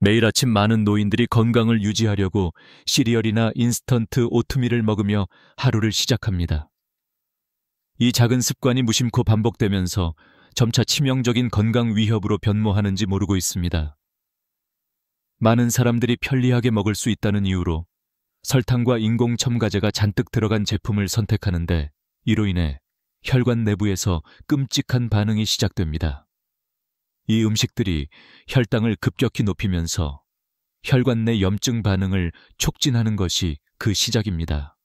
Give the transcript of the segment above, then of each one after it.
매일 아침 많은 노인들이 건강을 유지하려고 시리얼이나 인스턴트 오트밀을 먹으며 하루를 시작합니다. 이 작은 습관이 무심코 반복되면서 점차 치명적인 건강 위협으로 변모하는지 모르고 있습니다. 많은 사람들이 편리하게 먹을 수 있다는 이유로 설탕과 인공 첨가제가 잔뜩 들어간 제품을 선택하는데, 이로 인해 혈관 내부에서 끔찍한 반응이 시작됩니다. 이 음식들이 혈당을 급격히 높이면서 혈관 내 염증 반응을 촉진하는 것이 그 시작입니다.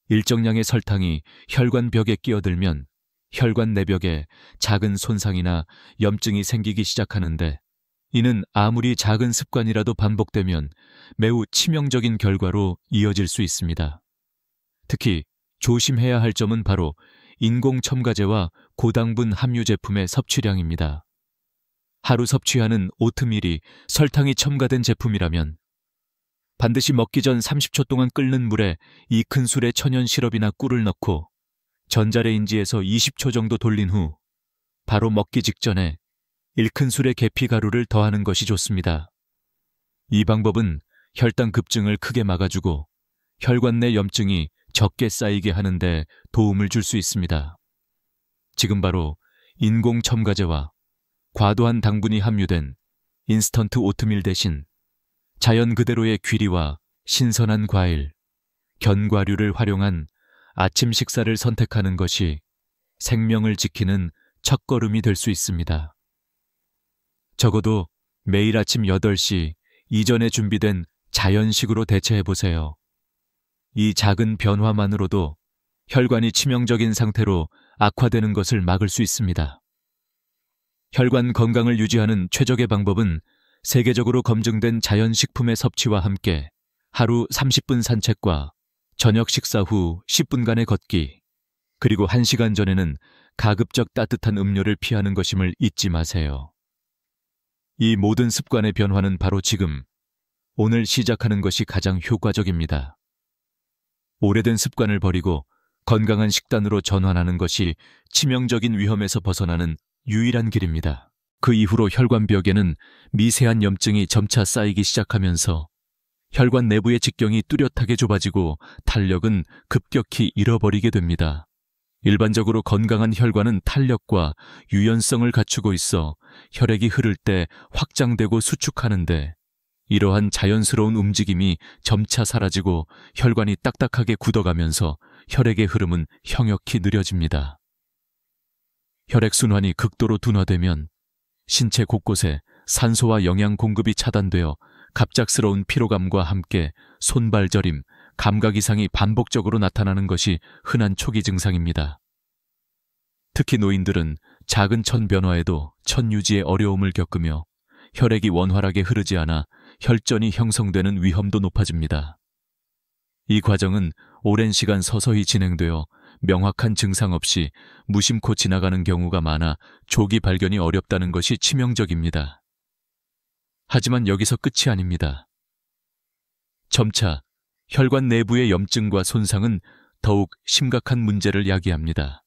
일정량의 설탕이 혈관 벽에 끼어들면 혈관 내벽에 작은 손상이나 염증이 생기기 시작하는데, 이는 아무리 작은 습관이라도 반복되면 매우 치명적인 결과로 이어질 수 있습니다. 특히 조심해야 할 점은 바로 인공 첨가제와 고당분 함유 제품의 섭취량입니다. 하루 섭취하는 오트밀이 설탕이 첨가된 제품이라면 반드시 먹기 전 30초 동안 끓는 물에 이 큰 술의 천연 시럽이나 꿀을 넣고 전자레인지에서 20초 정도 돌린 후 바로 먹기 직전에 1큰술의 계피가루를 더하는 것이 좋습니다. 이 방법은 혈당 급증을 크게 막아주고 혈관 내 염증이 적게 쌓이게 하는데 도움을 줄 수 있습니다. 지금 바로 인공 첨가제와 과도한 당분이 함유된 인스턴트 오트밀 대신 자연 그대로의 귀리와 신선한 과일, 견과류를 활용한 아침 식사를 선택하는 것이 생명을 지키는 첫걸음이 될 수 있습니다. 적어도 매일 아침 8시 이전에 준비된 자연식으로 대체해보세요. 이 작은 변화만으로도 혈관이 치명적인 상태로 악화되는 것을 막을 수 있습니다. 혈관 건강을 유지하는 최적의 방법은 세계적으로 검증된 자연식품의 섭취와 함께 하루 30분 산책과 저녁 식사 후 10분간의 걷기, 그리고 1시간 전에는 가급적 따뜻한 음료를 피하는 것임을 잊지 마세요. 이 모든 습관의 변화는 바로 지금, 오늘 시작하는 것이 가장 효과적입니다. 오래된 습관을 버리고 건강한 식단으로 전환하는 것이 치명적인 위험에서 벗어나는 유일한 길입니다. 그 이후로 혈관벽에는 미세한 염증이 점차 쌓이기 시작하면서 혈관 내부의 직경이 뚜렷하게 좁아지고 탄력은 급격히 잃어버리게 됩니다. 일반적으로 건강한 혈관은 탄력과 유연성을 갖추고 있어 혈액이 흐를 때 확장되고 수축하는데, 이러한 자연스러운 움직임이 점차 사라지고 혈관이 딱딱하게 굳어가면서 혈액의 흐름은 형역히 느려집니다. 혈액순환이 극도로 둔화되면 신체 곳곳에 산소와 영양 공급이 차단되어 갑작스러운 피로감과 함께 손발저림, 감각 이상이 반복적으로 나타나는 것이 흔한 초기 증상입니다. 특히 노인들은 작은 천 변화에도 천 유지에 어려움을 겪으며 혈액이 원활하게 흐르지 않아 혈전이 형성되는 위험도 높아집니다. 이 과정은 오랜 시간 서서히 진행되어 명확한 증상 없이 무심코 지나가는 경우가 많아 조기 발견이 어렵다는 것이 치명적입니다. 하지만 여기서 끝이 아닙니다. 점차 혈관 내부의 염증과 손상은 더욱 심각한 문제를 야기합니다.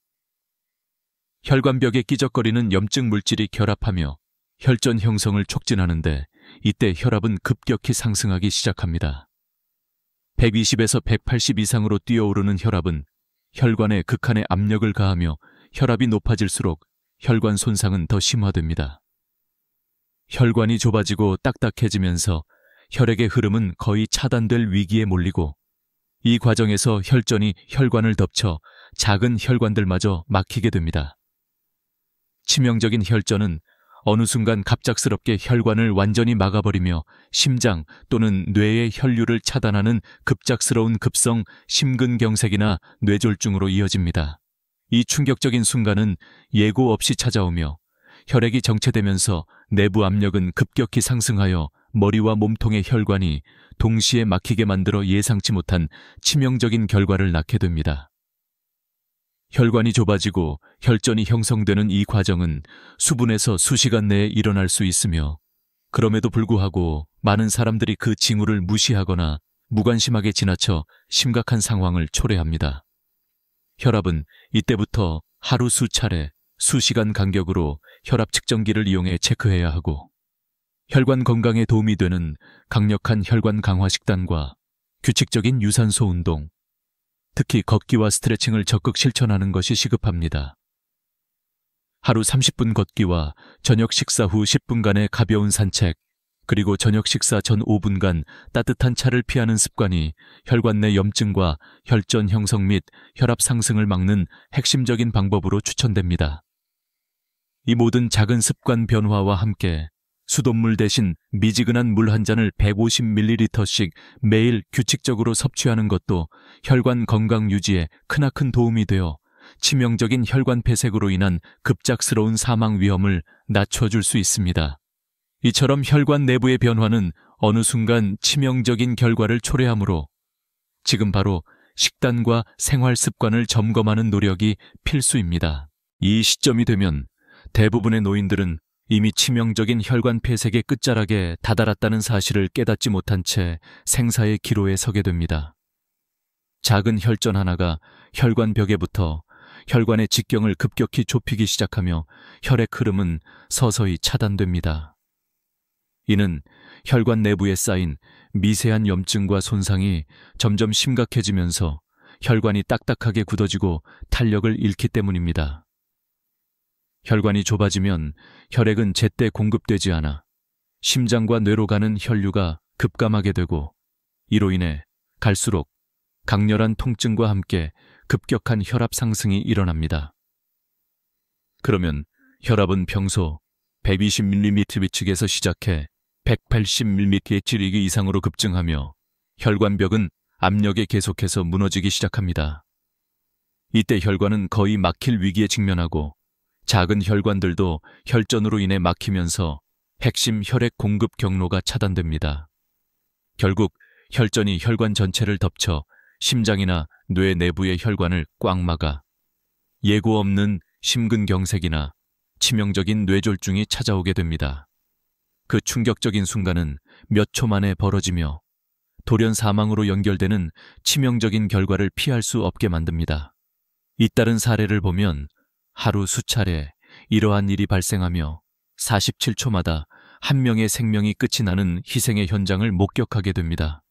혈관벽에 끼적거리는 염증 물질이 결합하며 혈전 형성을 촉진하는데, 이때 혈압은 급격히 상승하기 시작합니다. 120에서 180 이상으로 뛰어오르는 혈압은 혈관에 극한의 압력을 가하며 혈압이 높아질수록 혈관 손상은 더 심화됩니다. 혈관이 좁아지고 딱딱해지면서 혈액의 흐름은 거의 차단될 위기에 몰리고, 이 과정에서 혈전이 혈관을 덮쳐 작은 혈관들마저 막히게 됩니다. 치명적인 혈전은 어느 순간 갑작스럽게 혈관을 완전히 막아버리며 심장 또는 뇌의 혈류를 차단하는 급작스러운 급성 심근경색이나 뇌졸중으로 이어집니다. 이 충격적인 순간은 예고 없이 찾아오며 혈액이 정체되면서 내부 압력은 급격히 상승하여 머리와 몸통의 혈관이 동시에 막히게 만들어 예상치 못한 치명적인 결과를 낳게 됩니다. 혈관이 좁아지고 혈전이 형성되는 이 과정은 수분에서 수시간 내에 일어날 수 있으며, 그럼에도 불구하고 많은 사람들이 그 징후를 무시하거나 무관심하게 지나쳐 심각한 상황을 초래합니다. 혈압은 이때부터 하루 수차례, 수시간 간격으로 혈압 측정기를 이용해 체크해야 하고, 혈관 건강에 도움이 되는 강력한 혈관 강화 식단과 규칙적인 유산소 운동, 특히 걷기와 스트레칭을 적극 실천하는 것이 시급합니다. 하루 30분 걷기와 저녁 식사 후 10분간의 가벼운 산책, 그리고 저녁 식사 전 5분간 따뜻한 차를 피하는 습관이 혈관 내 염증과 혈전 형성 및 혈압 상승을 막는 핵심적인 방법으로 추천됩니다. 이 모든 작은 습관 변화와 함께 수돗물 대신 미지근한 물 한 잔을 150ml씩 매일 규칙적으로 섭취하는 것도 혈관 건강 유지에 크나큰 도움이 되어 치명적인 혈관 폐색으로 인한 급작스러운 사망 위험을 낮춰줄 수 있습니다. 이처럼 혈관 내부의 변화는 어느 순간 치명적인 결과를 초래하므로 지금 바로 식단과 생활 습관을 점검하는 노력이 필수입니다. 이 시점이 되면 대부분의 노인들은 이미 치명적인 혈관 폐색의 끝자락에 다다랐다는 사실을 깨닫지 못한 채 생사의 기로에 서게 됩니다. 작은 혈전 하나가 혈관 벽에 붙어 혈관의 직경을 급격히 좁히기 시작하며 혈액 흐름은 서서히 차단됩니다. 이는 혈관 내부에 쌓인 미세한 염증과 손상이 점점 심각해지면서 혈관이 딱딱하게 굳어지고 탄력을 잃기 때문입니다. 혈관이 좁아지면 혈액은 제때 공급되지 않아 심장과 뇌로 가는 혈류가 급감하게 되고 이로 인해 갈수록 강렬한 통증과 함께 급격한 혈압 상승이 일어납니다. 그러면 혈압은 평소 120mm 위축에서 시작해 180mm의 찌르기 이상으로 급증하며 혈관벽은 압력에 계속해서 무너지기 시작합니다. 이때 혈관은 거의 막힐 위기에 직면하고 작은 혈관들도 혈전으로 인해 막히면서 핵심 혈액 공급 경로가 차단됩니다. 결국 혈전이 혈관 전체를 덮쳐 심장이나 뇌 내부의 혈관을 꽉 막아 예고 없는 심근경색이나 치명적인 뇌졸중이 찾아오게 됩니다. 그 충격적인 순간은 몇 초 만에 벌어지며 돌연 사망으로 연결되는 치명적인 결과를 피할 수 없게 만듭니다. 잇따른 사례를 보면 하루 수차례 이러한 일이 발생하며 47초마다 한 명의 생명이 끝이 나는 희생의 현장을 목격하게 됩니다.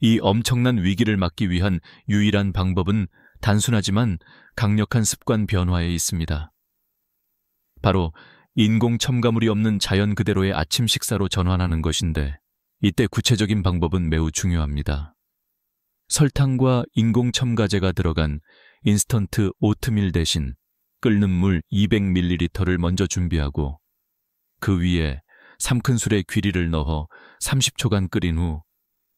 이 엄청난 위기를 막기 위한 유일한 방법은 단순하지만 강력한 습관 변화에 있습니다. 바로 인공 첨가물이 없는 자연 그대로의 아침 식사로 전환하는 것인데 이때 구체적인 방법은 매우 중요합니다. 설탕과 인공 첨가제가 들어간 인스턴트 오트밀 대신 끓는 물 200ml를 먼저 준비하고 그 위에 3큰술의 귀리를 넣어 30초간 끓인 후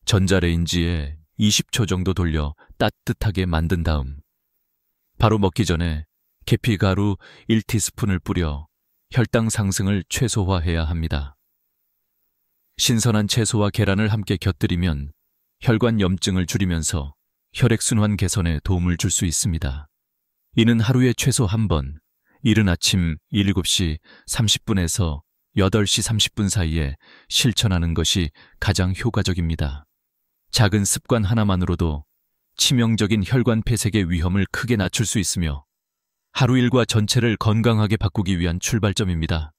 전자레인지에 20초 정도 돌려 따뜻하게 만든 다음 바로 먹기 전에 계피가루 1티스푼을 뿌려 혈당 상승을 최소화해야 합니다. 신선한 채소와 계란을 함께 곁들이면 혈관 염증을 줄이면서 혈액순환 개선에 도움을 줄 수 있습니다. 이는 하루에 최소 한 번, 이른 아침 7시 30분에서 8시 30분 사이에 실천하는 것이 가장 효과적입니다. 작은 습관 하나만으로도 치명적인 혈관 폐색의 위험을 크게 낮출 수 있으며 하루 일과 전체를 건강하게 바꾸기 위한 출발점입니다.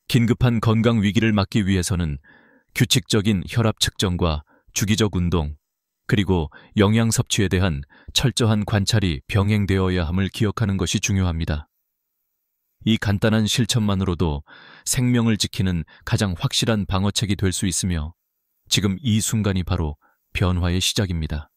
긴급한 건강 위기를 막기 위해서는 규칙적인 혈압 측정과 주기적 운동, 그리고 영양 섭취에 대한 철저한 관찰이 병행되어야 함을 기억하는 것이 중요합니다. 이 간단한 실천만으로도 생명을 지키는 가장 확실한 방어책이 될 수 있으며 지금 이 순간이 바로 변화의 시작입니다.